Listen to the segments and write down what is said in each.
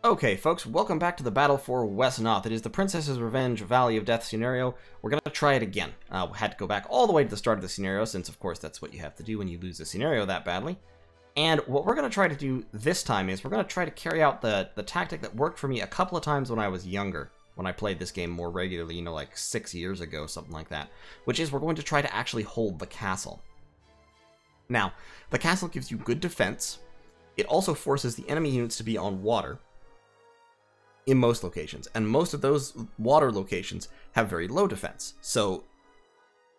Okay, folks, welcome back to the battle for Wesnoth. It is the Princess's Revenge Valley of Death scenario. We're going to try it again. We had to go back all the way to the start of the scenario, since, of course, that's what you have to do when you lose the scenario that badly. And what we're going to try to do this time is we're going to try to carry out the tactic that worked for me a couple of times when I was younger, when I played this game more regularly, you know, like 6 years ago, something like that, which is we're going to try to actually hold the castle. Now, the castle gives you good defense. It also forces the enemy units to be on water in most locations, and most of those water locations have very low defense, so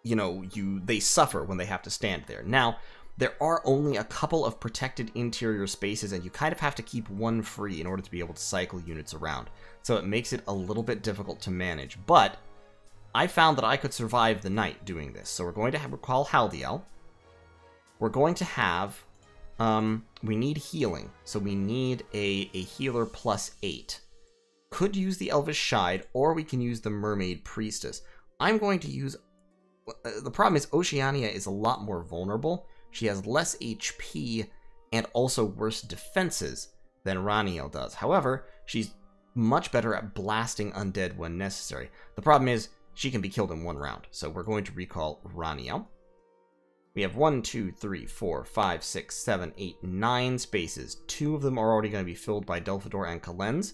you know they suffer when they have to stand there. Now there are only a couple of protected interior spaces, and you kind of have to keep one free in order to be able to cycle units around, so it makes it a little bit difficult to manage. But I found that I could survive the night doing this, so we're going to recall Haldiel. We're going to have we need healing, so we need a healer +8. Could use the Elvish Outriders, or we can use the Mermaid Priestess. I'm going to use... the problem is Oceania is a lot more vulnerable. She has less HP and also worse defenses than Raniel does. However, she's much better at blasting undead when necessary. The problem is she can be killed in one round, so we're going to recall Raniel. We have 1, 2, 3, 4, 5, 6, 7, 8, 9 spaces. 2 of them are already going to be filled by Delphador and Kalenz.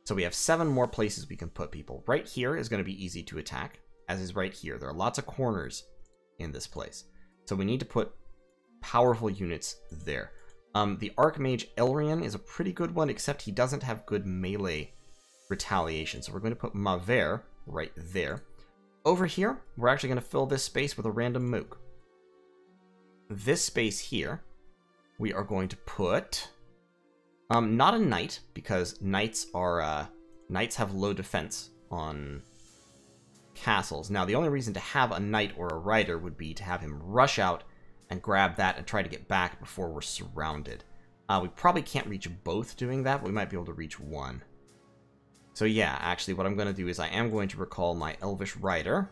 So we have 7 more places we can put people. Right here is going to be easy to attack, as is right here. There are lots of corners in this place. So we need to put powerful units there. The Archmage Elrian is a pretty good one, except he doesn't have good melee retaliation. So we're going to put Maver right there. Over here, we're actually going to fill this space with a random Mook. This space here, we are going to put... not a knight, because knights have low defense on castles. Now, the only reason to have a knight or a rider would be to have him rush out and grab that and try to get back before we're surrounded. We probably can't reach both doing that, but we might be able to reach one. So yeah, actually what I'm going to do is I am going to recall my Elvish Rider,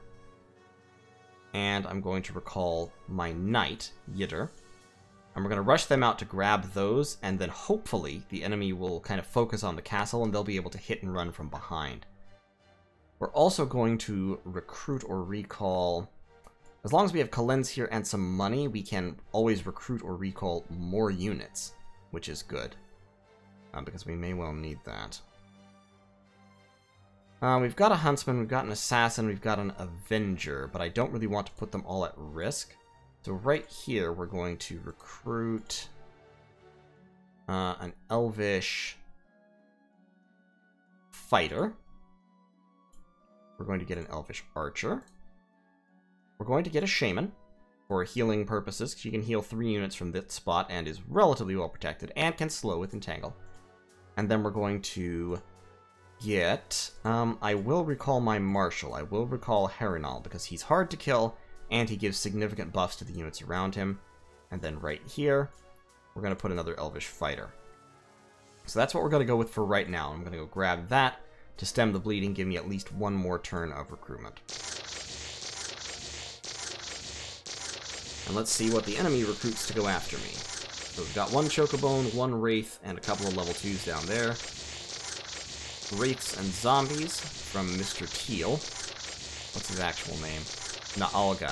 and I'm going to recall my knight, Yitter. And we're going to rush them out to grab those, and then hopefully the enemy will kind of focus on the castle and they'll be able to hit and run from behind. We're also going to recruit or recall... as long as we have Kalenz here and some money, we can always recruit or recall more units, which is good. Because we may well need that. We've got a Huntsman, we've got an Assassin, we've got an Avenger, but I don't really want to put them all at risk. So right here, we're going to recruit an Elvish Fighter. We're going to get an Elvish Archer. We're going to get a Shaman for healing purposes. She can heal 3 units from this spot and is relatively well protected and can slow with Entangle. And then we're going to get... I will recall my Marshal. I will recall Herinal because he's hard to kill and he gives significant buffs to the units around him. And then right here, we're going to put another Elvish Fighter. So that's what we're going to go with for right now. I'm going to go grab that to stem the bleeding, give me at least one more turn of recruitment. And let's see what the enemy recruits to go after me. So we've got 1 Chocobone, 1 Wraith, and a couple of level 2s down there. Wraiths and Zombies from Mr. Teal. What's his actual name? Naalga.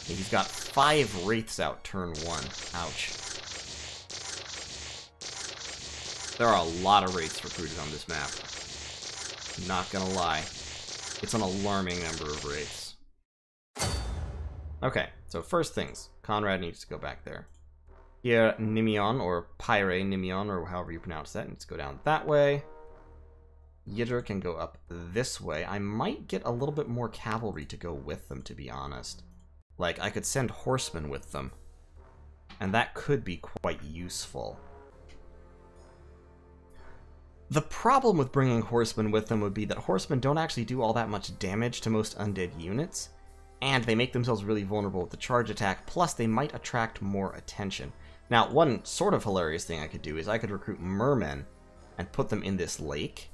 He's got 5 Wraiths out turn 1. Ouch. There are a lot of Wraiths recruited on this map. Not gonna lie. It's an alarming number of Wraiths. Okay, so first things. Conrad needs to go back there. Here, Nimion, or Pyre Nimion, or however you pronounce that, needs to go down that way. Yitter can go up this way. I might get a little bit more cavalry to go with them, to be honest. Like, I could send horsemen with them. And that could be quite useful. The problem with bringing horsemen with them would be that horsemen don't actually do all that much damage to most undead units. And they make themselves really vulnerable with the charge attack, plus they might attract more attention. Now, one sort of hilarious thing I could do is I could recruit mermen and put them in this lake.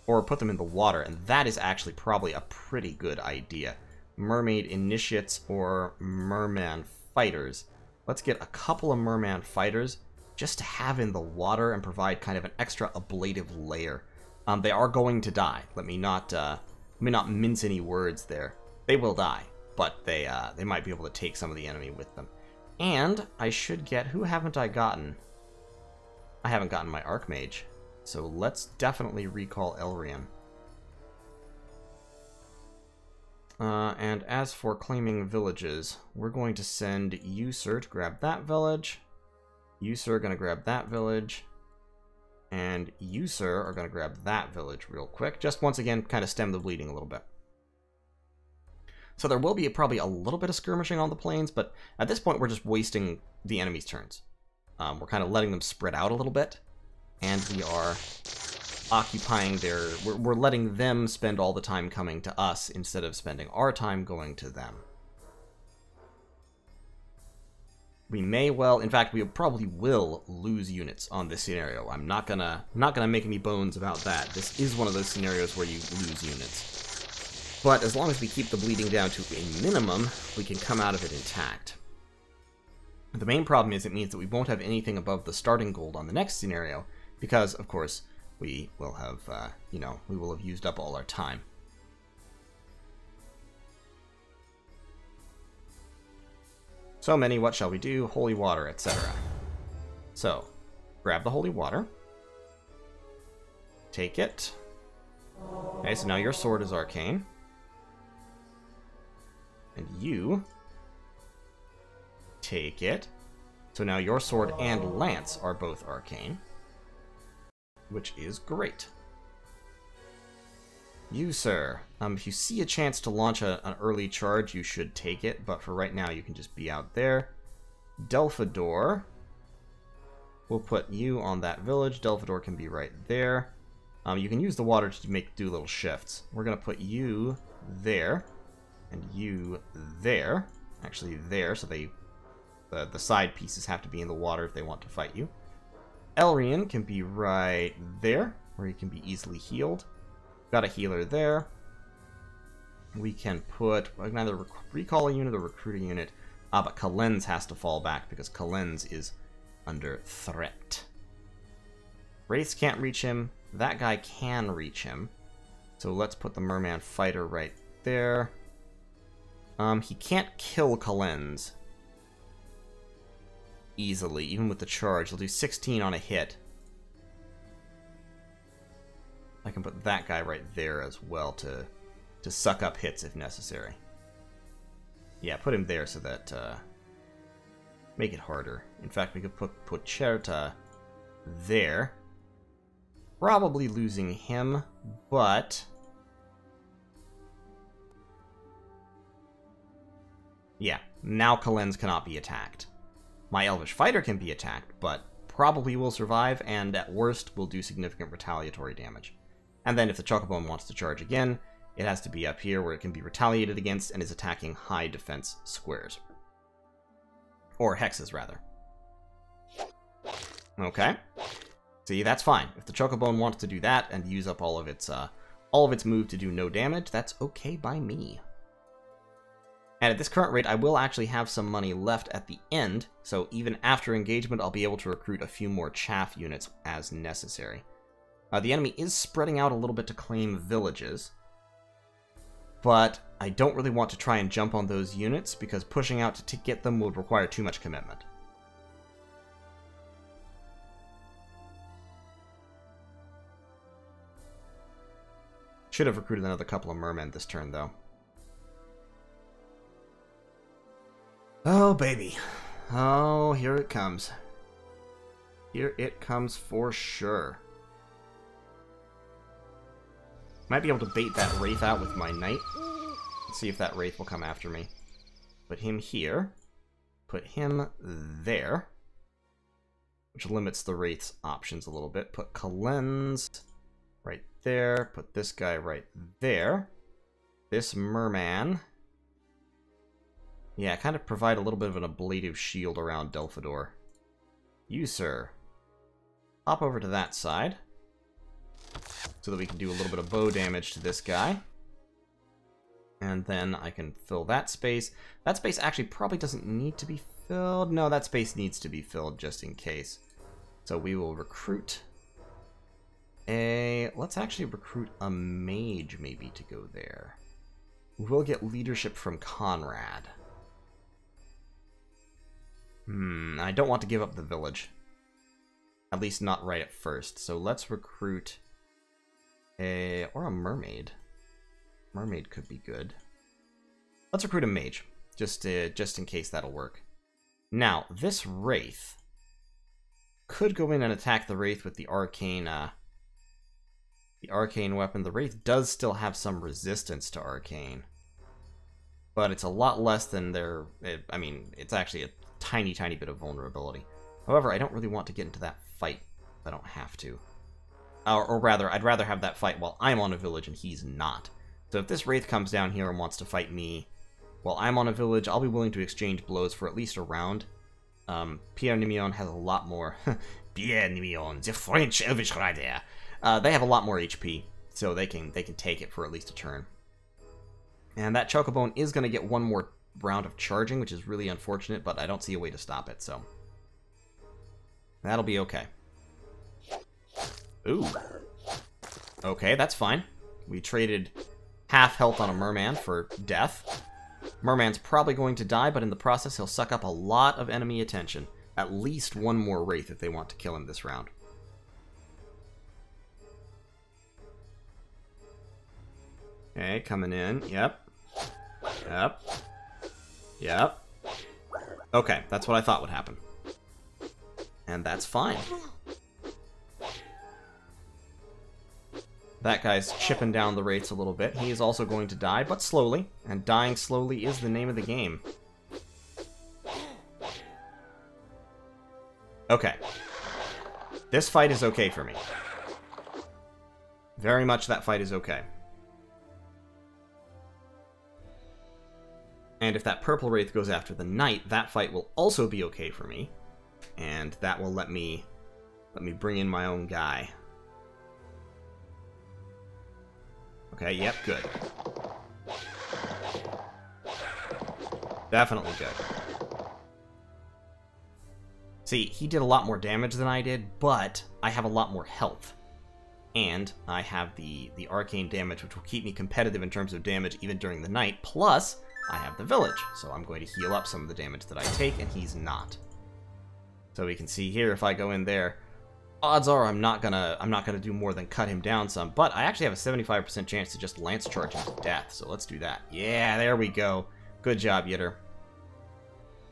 Or put them in the water, and that is actually probably a pretty good idea. Mermaid Initiates or Merman Fighters. Let's get a couple of Merman Fighters just to have in the water and provide kind of an extra ablative layer. They are going to die. Let me not mince any words there. They will die, but they might be able to take some of the enemy with them. And I should get... Who haven't I gotten? I haven't gotten my Archmage. So let's definitely recall Elrian. And as for claiming villages, we're going to send you, sir, to grab that village. You, sir, are going to grab that village. And you, sir, are going to grab that village real quick. Just once again, kind of stem the bleeding a little bit. So there will be probably a little bit of skirmishing on the plains, but at this point we're just wasting the enemy's turns. We're kind of letting them spread out a little bit. And we are occupying their... We're letting them spend all the time coming to us instead of spending our time going to them. We may well... In fact, we probably will lose units on this scenario. I'm not gonna make any bones about that. This is one of those scenarios where you lose units. But as long as we keep the bleeding down to a minimum, we can come out of it intact. The main problem is it means that we won't have anything above the starting gold on the next scenario, because, of course, we will have, we will have used up all our time. So many, what shall we do? Holy water, etc. So, grab the holy water. Take it. Okay, so now your sword is arcane. And you take it. So now your sword and lance are both arcane, which is great. You, sir, if you see a chance to launch an early charge, you should take it, but for right now you can just be out there. Delphador, we'll put you on that village. Delphador can be right there. You can use the water to do little shifts. We're going to put you there, and you there. Actually there, so the side pieces have to be in the water if they want to fight you. Elrian can be right there, where he can be easily healed. Got a healer there. We can put... I can either recall a unit or recruit a unit. But Kalenz has to fall back, because Kalenz is under threat. Wraiths can't reach him. That guy can reach him. So let's put the Merman Fighter right there. He can't kill Kalenz easily, even with the charge. He'll do 16 on a hit. I can put that guy right there as well to suck up hits if necessary. Yeah, put him there so that... make it harder. In fact, we could put Cherta there. Probably losing him, but... yeah, now Kalenz cannot be attacked. My Elvish Fighter can be attacked, but probably will survive, and at worst will do significant retaliatory damage. And then if the Chocobone wants to charge again, it has to be up here where it can be retaliated against and is attacking high defense squares. Or hexes, rather. Okay. See, that's fine. If the Chocobone wants to do that and use up all of its move to do no damage, that's okay by me. And at this current rate, I will actually have some money left at the end, so even after engagement, I'll be able to recruit a few more chaff units as necessary. The enemy is spreading out a little bit to claim villages, but I don't really want to try and jump on those units, because pushing out to get them would require too much commitment. Should have recruited another couple of mermen this turn, though. Oh, baby. Oh, here it comes. Here it comes for sure. Might be able to bait that Wraith out with my Knight. Let's see if that Wraith will come after me. Put him here. Put him there. Which limits the Wraith's options a little bit. Put Kalenz right there. Put this guy right there. This Merman... yeah, kind of provide a little bit of an ablative shield around Delphador. You, sir. Hop over to that side. So that we can do a little bit of bow damage to this guy. And then I can fill that space. That space actually probably doesn't need to be filled. No, that space needs to be filled just in case. So we will recruit a... Let's actually recruit a mage, maybe, to go there. We'll get leadership from Conrad. I don't want to give up the village. At least not right at first. So let's recruit a... or a mermaid. Mermaid could be good. Let's recruit a mage, just in case that'll work. Now, this wraith could go in and attack the wraith with the arcane weapon. The wraith does still have some resistance to arcane, but it's a lot less than their... I mean, it's actually a tiny bit of vulnerability. However, I don't really want to get into that fight if I don't have to. Or rather, I'd rather have that fight while I'm on a village and he's not. So if this wraith comes down here and wants to fight me while I'm on a village, I'll be willing to exchange blows for at least a round. Pierre Nimion has a lot more... Pierre Nimion, the French Elvish Rider. They have a lot more HP, so they can take it for at least a turn. And that Chocobone is going to get one more round of charging, which is really unfortunate, but I don't see a way to stop it, so... that'll be okay. Ooh. Okay, that's fine. We traded half health on a merman for death. Merman's probably going to die, but in the process he'll suck up a lot of enemy attention. At least one more wraith if they want to kill him this round. Okay, coming in. Yep. Yep. Yep. Okay, that's what I thought would happen. And that's fine. That guy's chipping down the wraiths a little bit. He is also going to die, but slowly. And dying slowly is the name of the game. Okay. This fight is okay for me. Very much that fight is okay. And if that purple wraith goes after the knight, that fight will also be okay for me. And that will let me bring in my own guy. Okay, yep, good. Definitely good. See, he did a lot more damage than I did, but I have a lot more health. And I have the arcane damage, which will keep me competitive in terms of damage even during the night. Plus, I have the village, so I'm going to heal up some of the damage that I take, and he's not. So we can see here, if I go in there, odds are I'm not gonna do more than cut him down some, but I actually have a 75% chance to just lance charge him to death, so let's do that. Yeah, there we go. Good job, Yitter.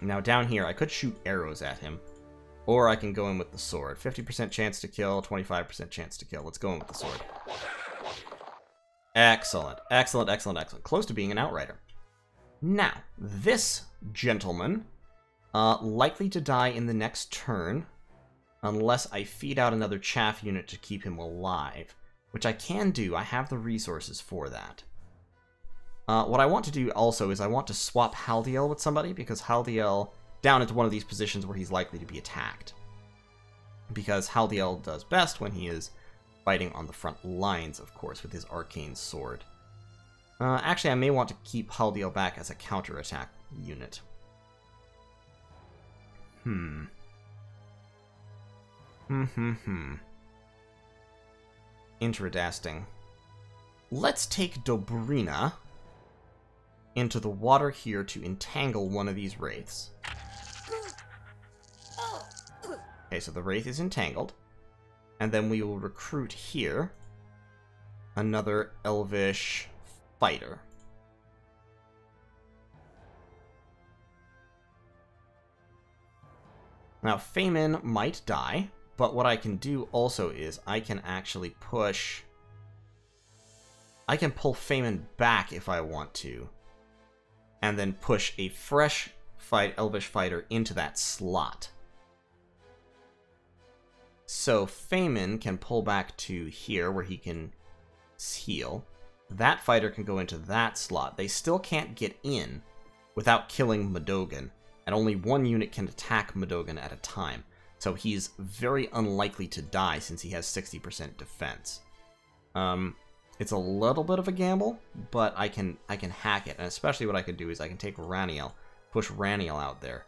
Now down here, I could shoot arrows at him, or I can go in with the sword. 50% chance to kill, 25% chance to kill. Let's go in with the sword. Excellent, excellent, excellent, excellent. Close to being an outrider. Now, this gentleman, likely to die in the next turn, unless I feed out another chaff unit to keep him alive, which I can do. I have the resources for that. What I want to do also is I want to swap Haldiel with somebody, because Haldiel down into one of these positions where he's likely to be attacked. Because Haldiel does best when he is fighting on the front lines, of course, with his arcane sword. Actually, I may want to keep Haldiel back as a counterattack unit. Interesting. Let's take Dobrina into the water here to entangle one of these wraiths. Okay, so the wraith is entangled. And then we will recruit here another Elvish fighter. Now, Feynman might die, but what I can do also is I can actually push... I can pull Feynman back if I want to, and then push a fresh Elvish fighter into that slot. So Feynman can pull back to here where he can heal. That fighter can go into that slot. They still can't get in without killing Madogan, and only one unit can attack Madogan at a time. So he's very unlikely to die since he has 60% defense. It's a little bit of a gamble, but I can hack it. And especially what I could do is I can take Raniel, push Raniel out there.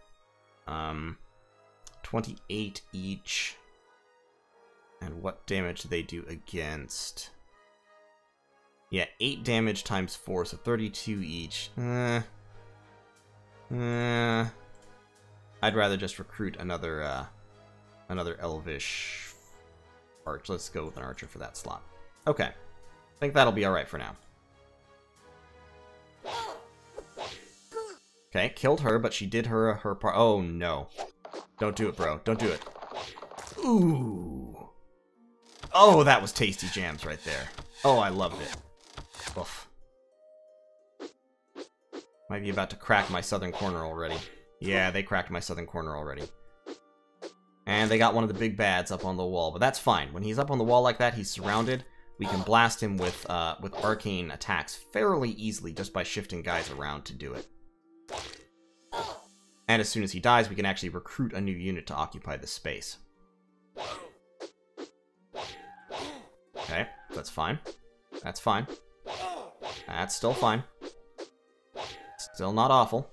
28 each. And what damage do they do against? Yeah, 8 damage times 4, so 32 each. I'd rather just recruit another Elvish Arch. Let's go with an Archer for that slot. Okay. I think that'll be alright for now. Okay, killed her, but she did her part. Oh, no. Don't do it, bro. Don't do it. Ooh. Oh, that was tasty jams right there. Oh, I loved it. Oof. Might be about to crack my southern corner already. Yeah, they cracked my southern corner already. And they got one of the big bads up on the wall, but that's fine. When he's up on the wall like that, he's surrounded. We can blast him with arcane attacks fairly easily just by shifting guys around to do it. And as soon as he dies, we can actually recruit a new unit to occupy the space. Okay, that's fine. That's fine. That's still fine. Still not awful.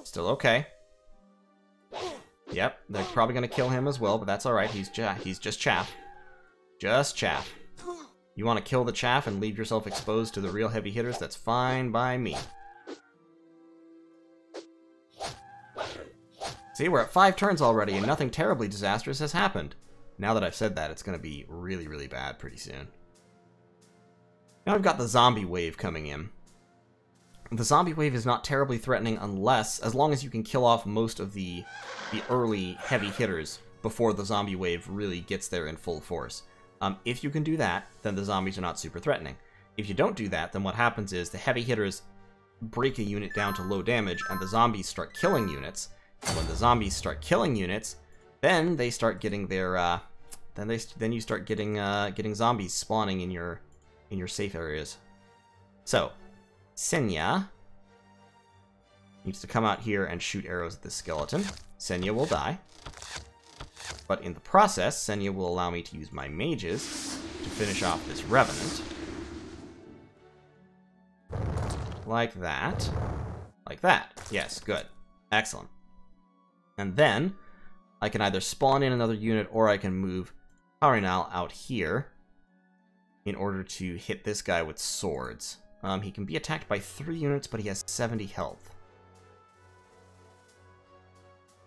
Still okay. Yep, they're probably going to kill him as well, but that's alright. He's just chaff. Just chaff. You want to kill the chaff and leave yourself exposed to the real heavy hitters? That's fine by me. See, we're at 5 turns already, and nothing terribly disastrous has happened. Now that I've said that, it's going to be really, really bad pretty soon. Now I've got the zombie wave coming in. The zombie wave is not terribly threatening as long as you can kill off most of the early heavy hitters before the zombie wave really gets there in full force. If you can do that, then the zombies are not super threatening. If you don't do that, then what happens is the heavy hitters break a unit down to low damage, and the zombies start killing units. And when the zombies start killing units, then they start getting their then you start getting zombies spawning in your safe areas. So Senya needs to come out here and shoot arrows at this skeleton. Senya will die. But in the process, Senya will allow me to use my mages to finish off this Revenant. Like that. Like that. Yes, good. Excellent. And then I can either spawn in another unit or I can move Harinal out here in order to hit this guy with swords. He can be attacked by 3 units, but he has 70 health.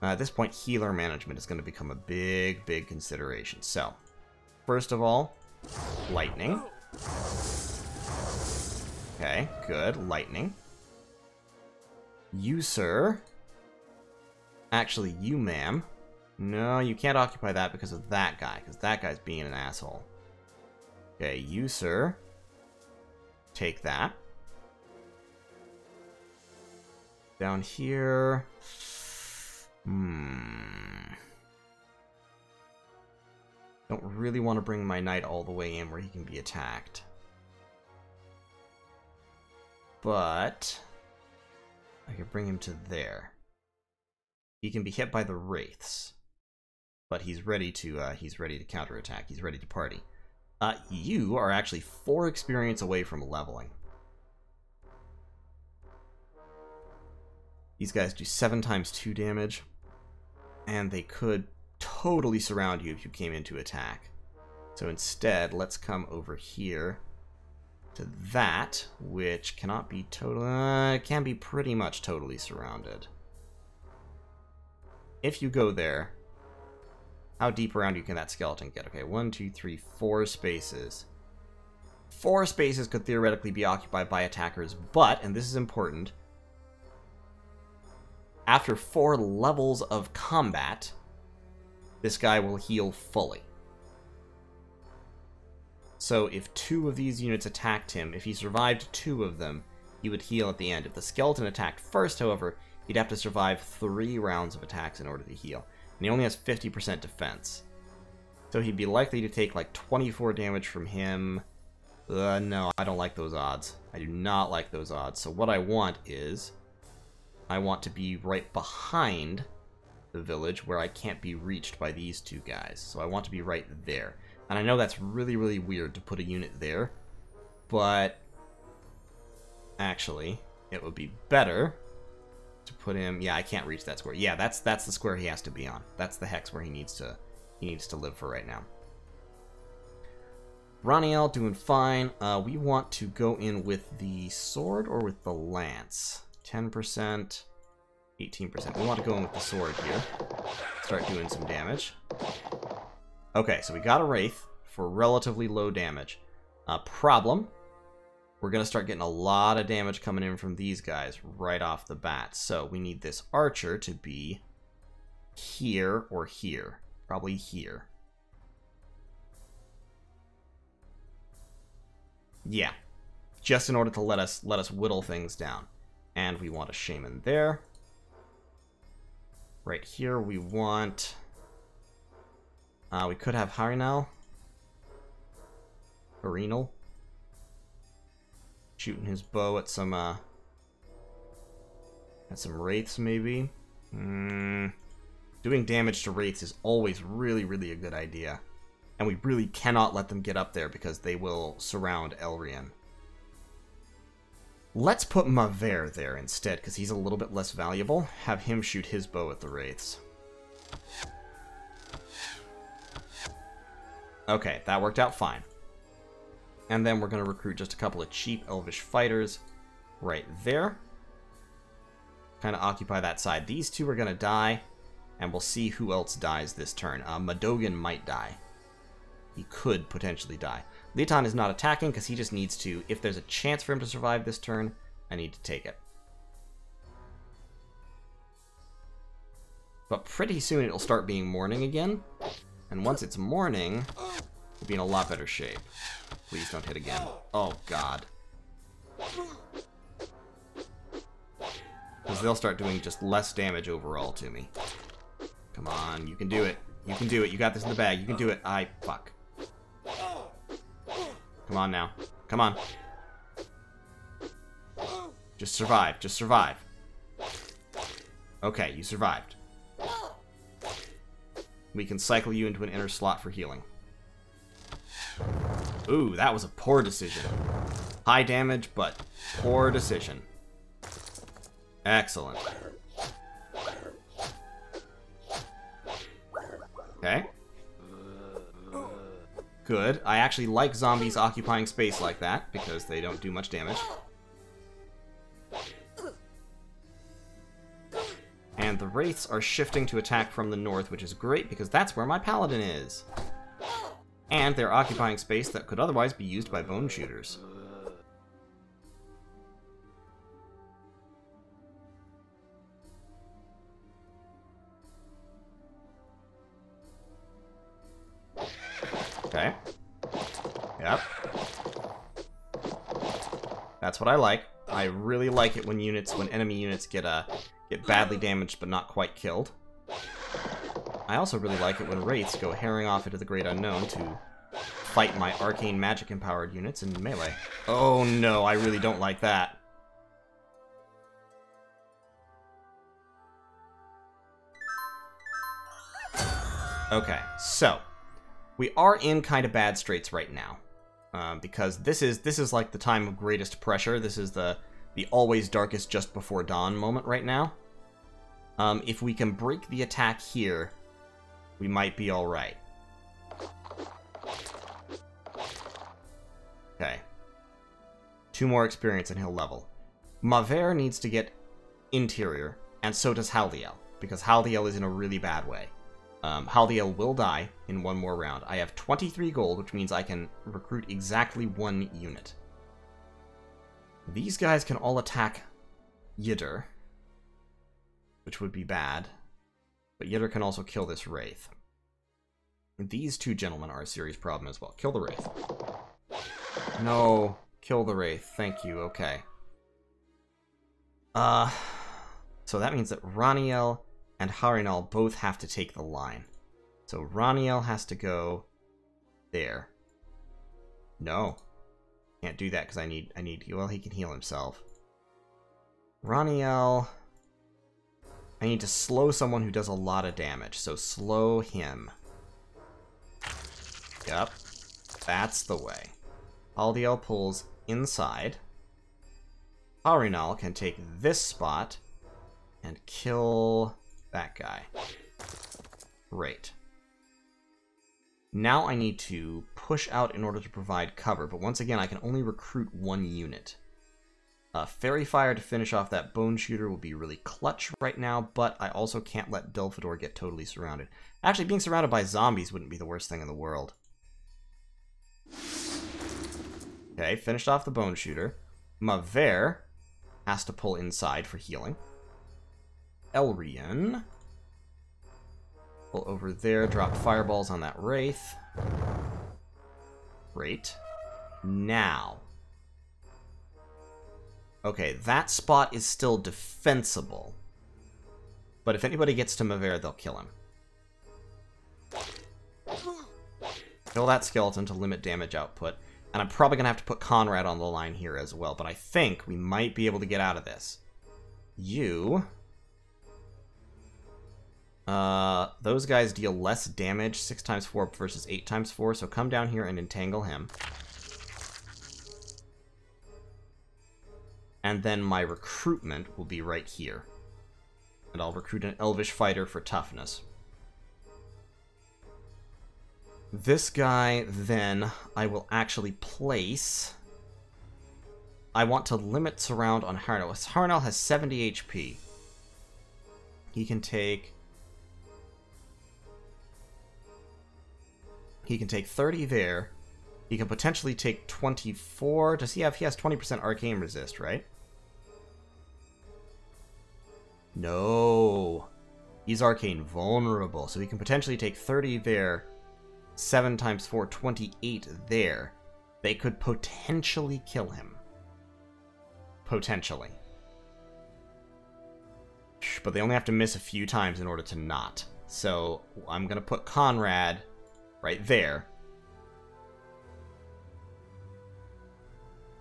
At this point, healer management is going to become a big, big consideration. So, first of all, lightning. Okay, good. Lightning. You, sir. Actually, you, ma'am. No, you can't occupy that because of that guy, because that guy's being an asshole. Okay, you, sir. Take that. Down here. Don't really want to bring my knight all the way in where he can be attacked. But I could bring him to there. He can be hit by the wraiths, but he's ready to counterattack. He's ready to party. You are actually 4 experience away from leveling. These guys do 7 times 2 damage, and they could totally surround you if you came in to attack. So instead, let's come over here to that, which cannot be can be pretty much totally surrounded. If you go there, how deep around you can that skeleton get? Okay, 1, 2, 3, 4 spaces. 4 spaces could theoretically be occupied by attackers, but, and this is important, after 4 levels of combat, this guy will heal fully. So if 2 of these units attacked him, if he survived 2 of them, he would heal at the end. If the skeleton attacked first, however, he'd have to survive 3 rounds of attacks in order to heal. And he only has 50% defense. So he'd be likely to take like 24 damage from him. No, I don't like those odds. I do not like those odds. So what I want is, I want to be right behind the village where I can't be reached by these 2 guys. So I want to be right there. And I know that's really, really weird to put a unit there, but actually, it would be better to put him. Yeah, I can't reach that square. Yeah, that's the square he has to be on. That's the hex where he needs to live for right now. Raniel doing fine. We want to go in with the sword or with the lance? 10%, 18%. We want to go in with the sword here. Start doing some damage. Okay, so we got a Wraith for relatively low damage. Problem. We're going to start getting a lot of damage coming in from these guys right off the bat. So we need this archer to be here or here. Probably here. Yeah. Just in order to let us whittle things down. And we want a shaman there. Right here we want... we could have Harinal. Harinal. Shooting his bow at some wraiths, maybe. Doing damage to wraiths is always really, really a good idea. And we really cannot let them get up there because they will surround Elrian. Let's put Maver there instead, because he's a little bit less valuable. Have him shoot his bow at the wraiths. Okay, that worked out fine. And then we're going to recruit just a couple of cheap Elvish fighters right there. Kind of occupy that side. These two are going to die, and we'll see who else dies this turn. Madogan might die. He could potentially die. Litan is not attacking because he just needs to, if there's a chance for him to survive this turn, I need to take it. But pretty soon it'll start being morning again. And once it's morning, we'll be in a lot better shape. Please don't hit again. Oh, God. Because they'll start doing just less damage overall to me. Come on, you can do it. You can do it. You got this in the bag. You can do it. Fuck. Come on now. Come on. Just survive. Just survive. Okay, you survived. We can cycle you into an inner slot for healing. Ooh, that was a poor decision. High damage, but poor decision. Excellent. Okay. Good. I actually like zombies occupying space like that, because they don't do much damage. And the wraiths are shifting to attack from the north, which is great, because that's where my paladin is. And they're occupying space that could otherwise be used by bone shooters. Okay. Yep. That's what I like. I really like it when enemy units get badly damaged but not quite killed. I also really like it when wraiths go herring off into the great unknown to fight my arcane magic empowered units in melee. Oh no, I really don't like that. Okay, so we are in kind of bad straits right now, because this is like the time of greatest pressure. This is the always darkest just before dawn moment right now. If we can break the attack here, we might be all right. Okay. 2 more experience and he'll level. Maver needs to get interior, and so does Haldiel, because Haldiel is in a really bad way. Haldiel will die in 1 more round. I have 23 gold, which means I can recruit exactly 1 unit. These guys can all attack Yidder, which would be bad. But Yidder can also kill this Wraith. And these 2 gentlemen are a serious problem as well. Kill the Wraith. No. Kill the Wraith. Thank you. Okay. So that means that Raniel and Harinal both have to take the line. So Raniel has to go there. No. Can't do that because I need, well, he can heal himself. Raniel, I need to slow someone who does a lot of damage, so slow him. Yep. That's the way. Haldiel pulls inside. Harinal can take this spot and kill that guy. Great. Now I need to push out in order to provide cover, but once again, I can only recruit 1 unit. Fairy Fire to finish off that Bone Shooter will be really clutch right now, but I also can't let Delphador get totally surrounded. Actually, being surrounded by zombies wouldn't be the worst thing in the world. Okay, finished off the Bone Shooter. Maver has to pull inside for healing. Elrian. Pull over there, drop fireballs on that Wraith. Great. Now. Okay, that spot is still defensible. But if anybody gets to Maver, they'll kill him. Kill that skeleton to limit damage output. And I'm probably going to have to put Conrad on the line here as well. But I think we might be able to get out of this. You... those guys deal less damage, 6 times 4 versus 8 times 4, so come down here and entangle him. And then my recruitment will be right here. And I'll recruit an Elvish Fighter for toughness. This guy, then, I will actually place... I want to limit surround on Harnell. Harnell has 70 HP. He can take... He can take 30 there. He can potentially take 24. Does he have... He has 20% arcane resist, right? No. He's arcane vulnerable. So he can potentially take 30 there. 7 times 4, 28 there. They could potentially kill him. Potentially. But they only have to miss a few times in order to not. So I'm going to put Conrad... right there.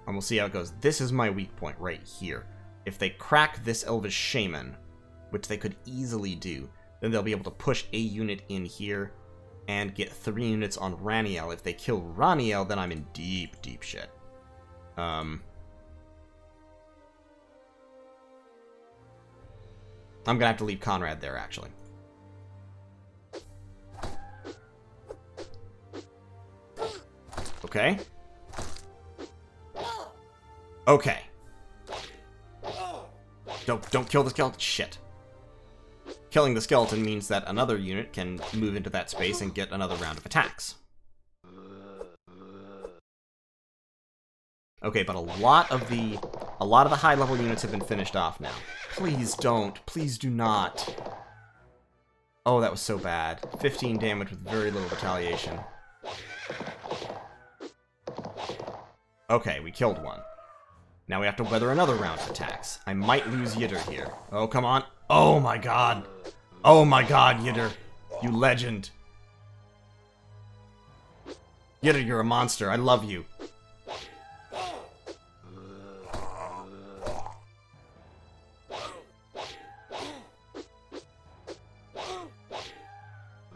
And we'll see how it goes. This is my weak point right here. If they crack this Elvish Shaman, which they could easily do, then they'll be able to push a unit in here and get 3 units on Raniel. If they kill Raniel, then I'm in deep, deep shit. I'm gonna have to leave Conrad there, actually. Okay. Okay. Don't kill the skeleton. Shit. Killing the skeleton means that another unit can move into that space and get another round of attacks. Okay, but a lot of the high-level units have been finished off now. Please don't. Please do not. Oh, that was so bad. 15 damage with very little retaliation. Okay, we killed one. Now we have to weather another round of attacks. I might lose Yitter here. Oh, come on. Oh my god. Oh my god, Yitter. You legend. Yitter, you're a monster. I love you.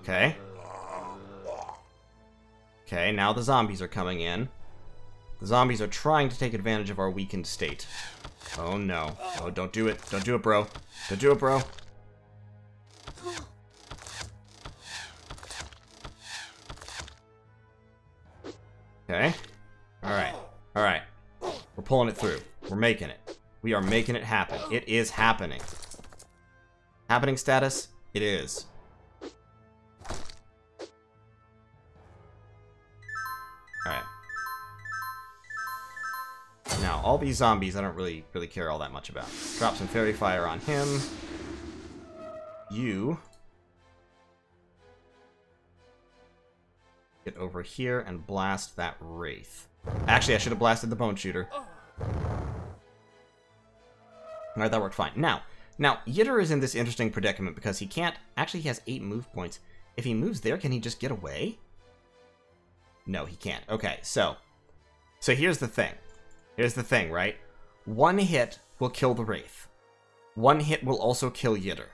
Okay. Okay, now the zombies are coming in. The zombies are trying to take advantage of our weakened state. Oh no. Oh, don't do it. Don't do it, bro. Don't do it, bro. Okay. Alright. Alright. We're pulling it through. We're making it. We are making it happen. It is happening. Happening status? It is. Alright. Now, all these zombies I don't really care all that much about. Drop some Fairy Fire on him. You get over here and blast that Wraith. Actually, I should have blasted the Bone Shooter. Alright, that worked fine. Now, Yitter is in this interesting predicament because he can't... Actually, he has 8 move points. If he moves there, can he just get away? No, he can't. Okay, so here's the thing. Here's the thing, right? 1 hit will kill the Wraith. 1 hit will also kill Yitter.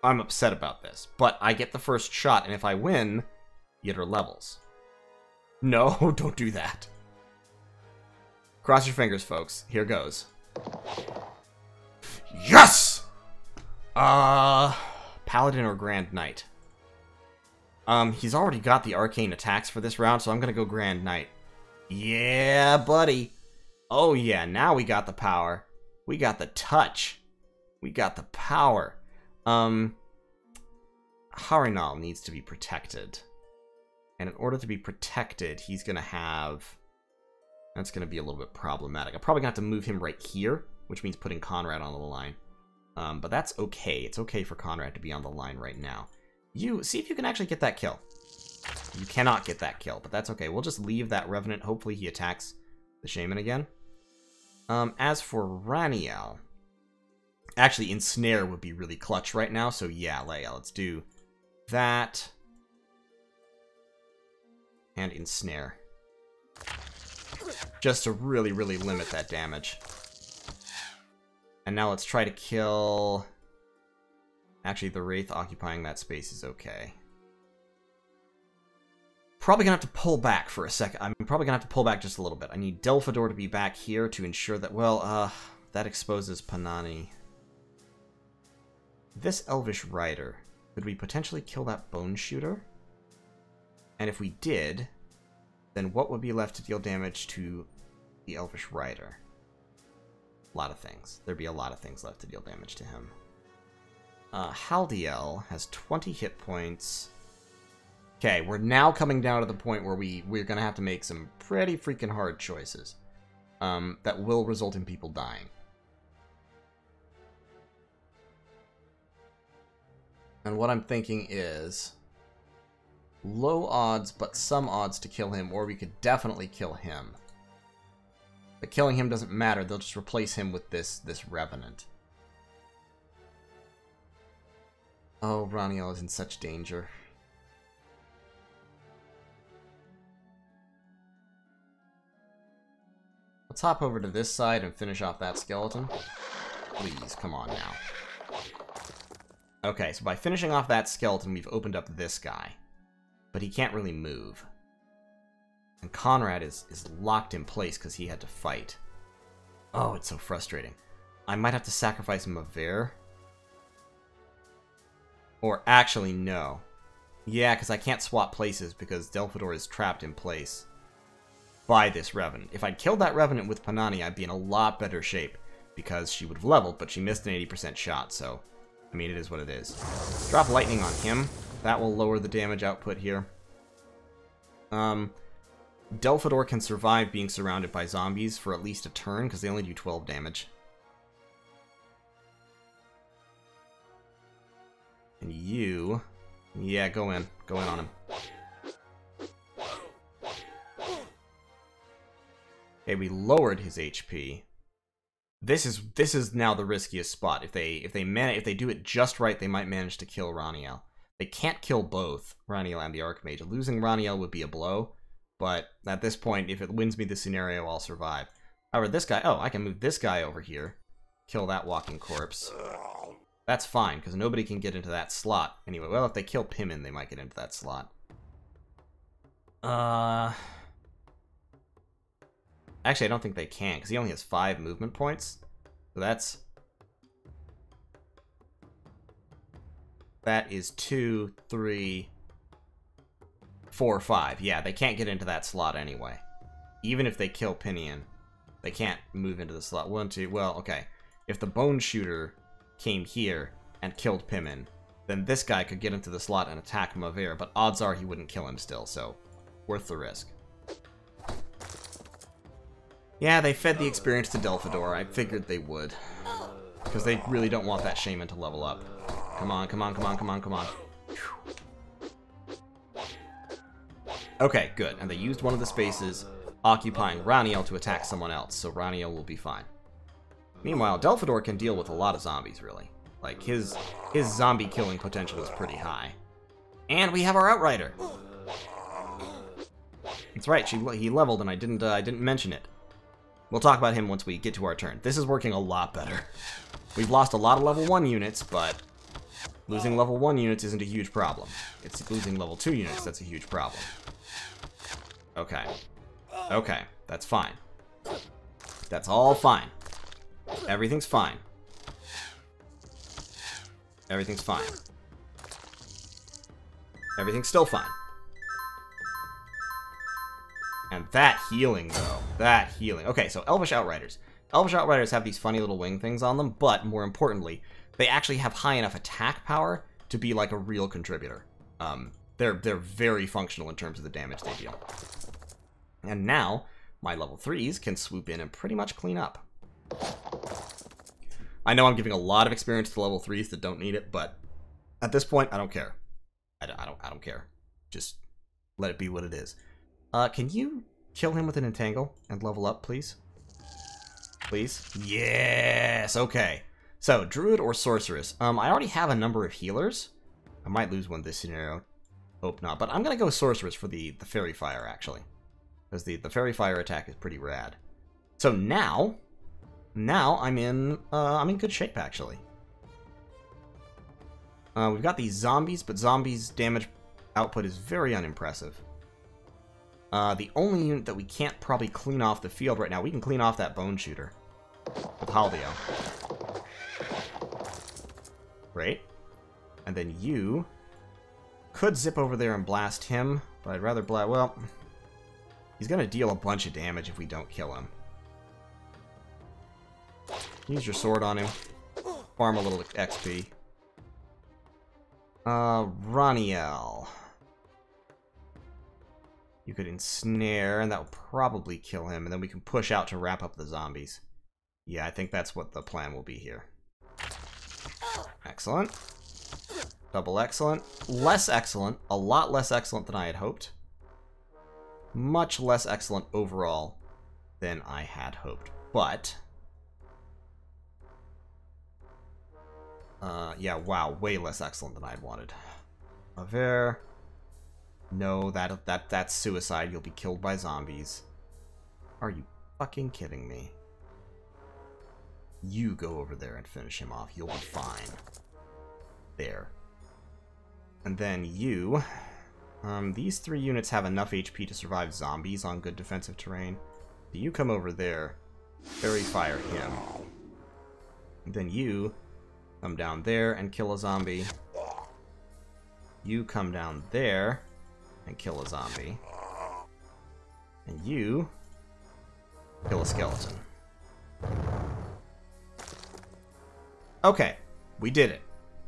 I'm upset about this, but I get the first shot, and if I win, Yitter levels. No, don't do that. Cross your fingers, folks. Here goes. Yes! Paladin or Grand Knight? He's already got the arcane attacks for this round, so I'm gonna go Grand Knight. Yeah, buddy. Oh yeah, now we got the power. We got the touch. We got the power. Harinal needs to be protected. And in order to be protected, he's gonna have... That's gonna be a little bit problematic. I'm probably gonna have to move him right here, which means putting Conrad on the line. But that's okay. It's okay for Conrad to be on the line right now. You, see if you can actually get that kill. You cannot get that kill, but that's okay. We'll just leave that Revenant. Hopefully he attacks the Shaman again. As for Raniel... Actually, Ensnare would be really clutch right now, so yeah, let's do that. And Ensnare. Just to really, really limit that damage. And now let's try to kill... Actually, the Wraith occupying that space is okay. Probably gonna have to pull back for a second. I'm probably gonna have to pull back just a little bit. I need Delphador to be back here to ensure that, well, that exposes Panani. This Elvish Rider, could we potentially kill that Bone Shooter? And if we did, then what would be left to deal damage to the Elvish Rider? A lot of things. There'd be a lot of things left to deal damage to him. Haldiel has 20 hit points. Okay, we're now coming down to the point where we're going to have to make some pretty freaking hard choices that will result in people dying. And what I'm thinking is low odds, but some odds to kill him, or we could definitely kill him. But killing him doesn't matter. They'll just replace him with this Revenant. Oh, Raniel is in such danger. Let's hop over to this side and finish off that skeleton. Please, come on now. Okay, so by finishing off that skeleton, we've opened up this guy. But he can't really move. And Conrad is locked in place because he had to fight. Oh, it's so frustrating. I might have to sacrifice Mavir. Or actually, no. Yeah, because I can't swap places because Delphador is trapped in place by this Revenant. If I'd killed that Revenant with Panani, I'd be in a lot better shape because she would have leveled, but she missed an 80% shot, so... I mean, it is what it is. Drop Lightning on him. That will lower the damage output here. Delphador can survive being surrounded by zombies for at least a turn, because they only do 12 damage. And you... Yeah, go in. Go in on him. Okay, we lowered his HP. This is now the riskiest spot. If they do it just right, they might manage to kill Raniel. They can't kill both Raniel and the Archmage. Losing Raniel would be a blow, but at this point, if it wins me the scenario, I'll survive. However, this guy... Oh, I can move this guy over here. Kill that walking corpse. That's fine, because nobody can get into that slot. Anyway, well, if they kill Pimin, they might get into that slot. Actually, I don't think they can, because he only has 5 movement points. So that is 2, 3, 4, 5. Yeah, they can't get into that slot anyway. Even if they kill Pinion, they can't move into the slot. 1, 2, well, okay. If the Bone Shooter came here and killed Pimin, then this guy could get into the slot and attack Mavir, but odds are he wouldn't kill him still, so worth the risk. Yeah, they fed the experience to Delphador. I figured they would. Because they really don't want that Shaman to level up. Come on, come on, come on, come on, come on. Okay, good. And they used one of the spaces occupying Raniel to attack someone else, so Raniel will be fine. Meanwhile, Delphador can deal with a lot of zombies, really. Like, his zombie killing potential is pretty high. And we have our Outrider! That's right, he leveled and I didn't mention it. We'll talk about him once we get to our turn. This is working a lot better. We've lost a lot of level 1 units, but losing level 1 units isn't a huge problem. It's losing level 2 units that's a huge problem. Okay. Okay, that's fine. That's all fine. Everything's fine. Everything's fine. Everything's still fine. And that healing, though. That healing. Okay, so Elvish Outriders. Elvish Outriders have these funny little wing things on them, but more importantly, they actually have high enough attack power to be like a real contributor. They're very functional in terms of the damage they deal. And now, my level 3s can swoop in and pretty much clean up. I know I'm giving a lot of experience to level 3s that don't need it, but at this point, I don't care. I don't care. Just let it be what it is. Can you kill him with an entangle and level up, please? Please? Yes! Okay. So, Druid or Sorceress? I already have a number of healers. I might lose one this scenario. Hope not. But I'm going to go Sorceress for the Fairy Fire, actually. Because the Fairy Fire attack is pretty rad. So now I'm in good shape, actually. We've got these zombies, but zombies' damage output is very unimpressive. The only unit that we can't probably clean off the field right now, we can clean off that Bone Shooter with Haldio. Great. And then you could zip over there and blast him, but I'd rather blast... Well, he's going to deal a bunch of damage if we don't kill him. Use your sword on him. Farm a little XP. Raniel. You could ensnare, and that will probably kill him, and then we can push out to wrap up the zombies. Yeah, I think that's what the plan will be here. Excellent. Double excellent. Less excellent. A lot less excellent than I had hoped. Much less excellent overall than I had hoped. But... yeah, wow, way less excellent than I'd wanted. Aver. No, that's suicide. You'll be killed by zombies. Are you fucking kidding me? You go over there and finish him off. You'll be fine. There. And then you... these 3 units have enough HP to survive zombies on good defensive terrain. So you come over there, Fairy Fire him. And then you come down there and kill a zombie. You come down there and kill a zombie. And you kill a skeleton. Okay, we did it.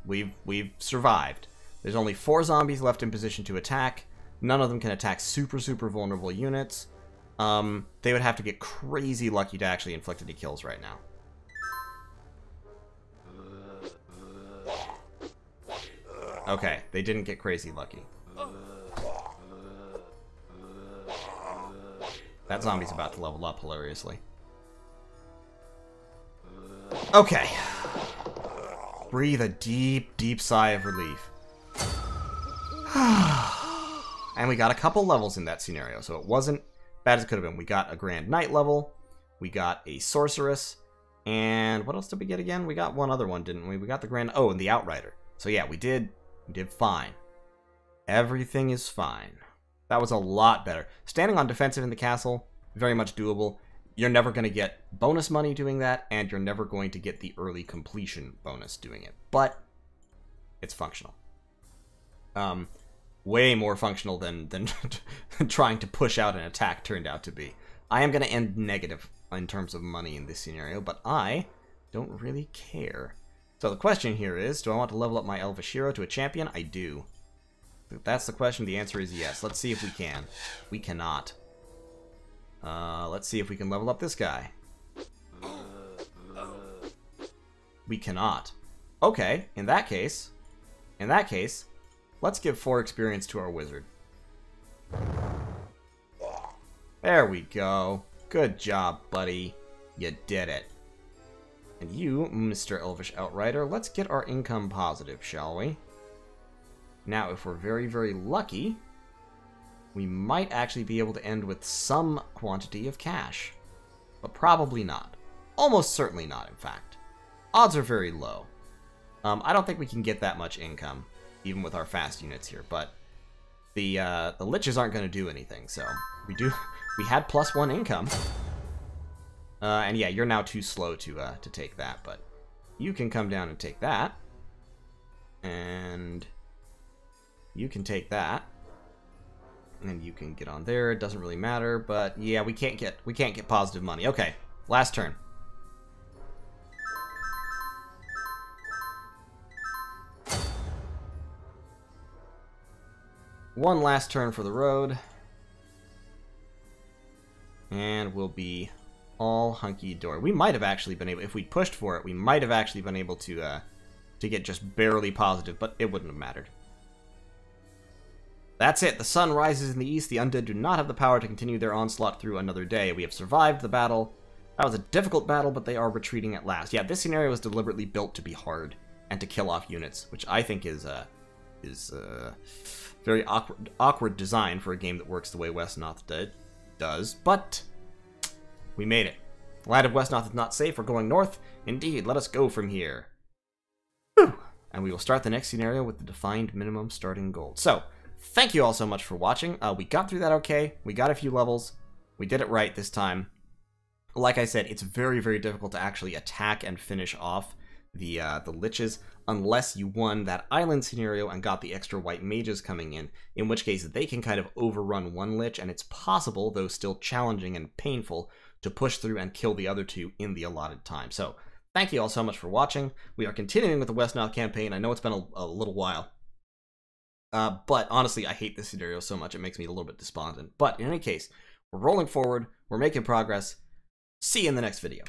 We've survived. There's only 4 zombies left in position to attack. None of them can attack super vulnerable units. They would have to get crazy lucky to actually inflict any kills right now. Okay, they didn't get crazy lucky. That zombie's about to level up hilariously. Okay. Breathe a deep sigh of relief. And we got a couple levels in that scenario, so it wasn't bad as it could have been. We got a Grand Knight level, we got a Sorceress, and what else did we get again? We got one other one, didn't we? We got the Grand... Oh, and the Outrider. So yeah, we did fine. Everything is fine. That was a lot better. Standing on defensive in the castle, very much doable. You're never going to get bonus money doing that, and you're never going to get the early completion bonus doing it. But it's functional. Way more functional than trying to push out an attack turned out to be. I am going to end negative in terms of money in this scenario, but I don't really care. So the question here is, do I want to level up my Elvish hero to a champion? I do. If that's the question, the answer is yes. Let's see if we can. We cannot. Let's see if we can level up this guy. We cannot. Okay, in that case, let's give 4 experience to our wizard. There we go. Good job, buddy. You did it. And you, Mr. Elvish Outrider, let's get our income positive, shall we? Now, if we're very lucky, we might actually be able to end with some quantity of cash. But probably not. Almost certainly not, in fact. Odds are very low. I don't think we can get that much income, even with our fast units here, but the liches aren't going to do anything, so we had +1 income. And yeah, you're now too slow to take that, but you can come down and take that. And you can take that. And you can get on there. It doesn't really matter, but yeah, we can't get positive money. Okay, last turn. One last turn for the road. And we'll be all hunky-dory. We might have actually been able, if we'd pushed for it, we might have actually been able to get just barely positive, but it wouldn't have mattered. That's it. The sun rises in the east. The undead do not have the power to continue their onslaught through another day. We have survived the battle. That was a difficult battle, but they are retreating at last. Yeah, this scenario was deliberately built to be hard and to kill off units, which I think is very awkward design for a game that works the way Wesnoth does. But we made it. The land of Wesnoth is not safe. We're going north. Indeed, let us go from here. Whew. And we will start the next scenario with the defined minimum starting gold. So, thank you all so much for watching. We got through that okay. We got a few levels. We did it right this time. Like I said, it's very, very difficult to actually attack and finish off the liches unless you won that island scenario and got the extra white mages coming in which case they can kind of overrun one lich, and it's possible, though still challenging and painful, to push through and kill the other two in the allotted time. So, thank you all so much for watching. We are continuing with the Wesnoth campaign. I know it's been a little while. But honestly, I hate this scenario so much, it makes me a little bit despondent. But in any case, we're rolling forward, we're making progress. See you in the next video.